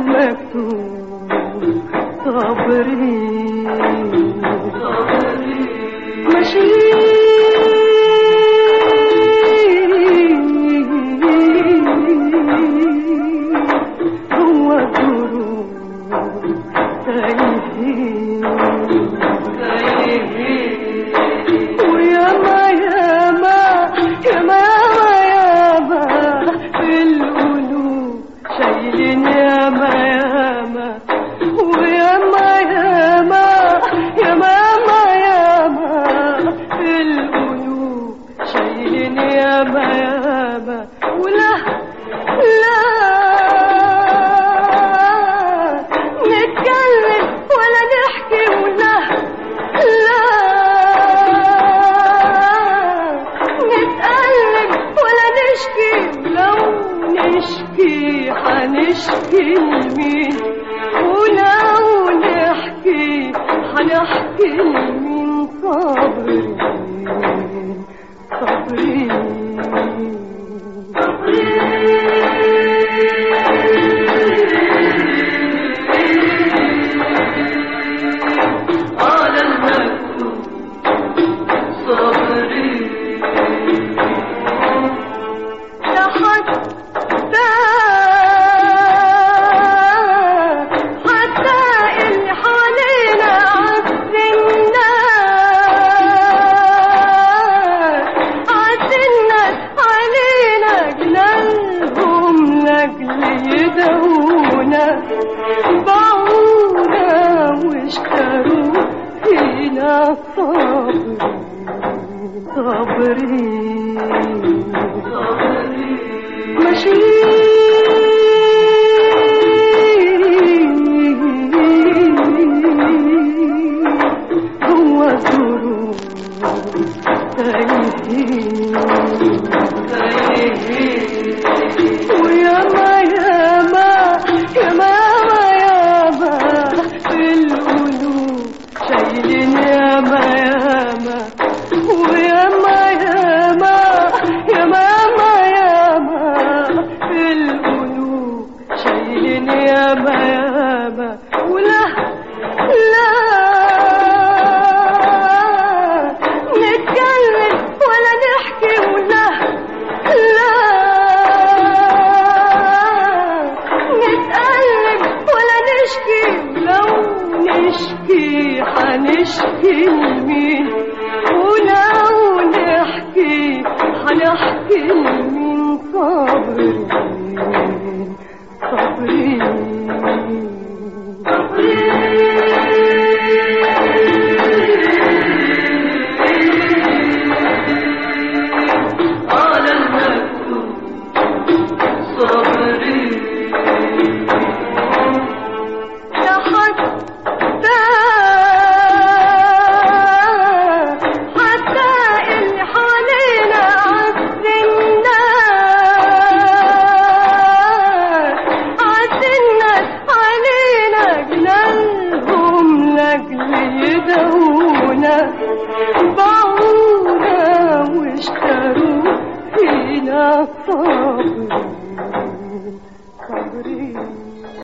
المكتوب صبري ماشي هو الدروب تايهين وياما ياما ياما ياما في القلوب شايلين ياما ياما وياما ياما ياما ياما في القلوب شايلين ياما ياما ولا لا نتكلم ولا نحكي ولا لا نتألم ولا نشكي لو نشكي حنشكي لمين ولو نحكي حنحكي لمين صابرين صابرين على المكتوب صابرين يا حتى اللي حوالينا عالسنات علينا جلالهم لاجل يدعونا باعونا واشتروا فينا صابرين ماشي هو الدروب تايهين وياما ياما ياما ياما في القلوب شايلين ياما ياما وياما ياما ياما ياما في القلوب شايلين ياما ياما ولا لا نتكلم ولا نحكي ولا لا نتألم ولا نشكي لو نشكي حنشكي لمين ولو نحكي حنحكي لمين صابرين صابرين على المكتوب صابرين يا حتى اللي حوالينا عالسنات علينا جلالهم لاجل يدعونا باعونا واشتروا فينا صابرين صابرين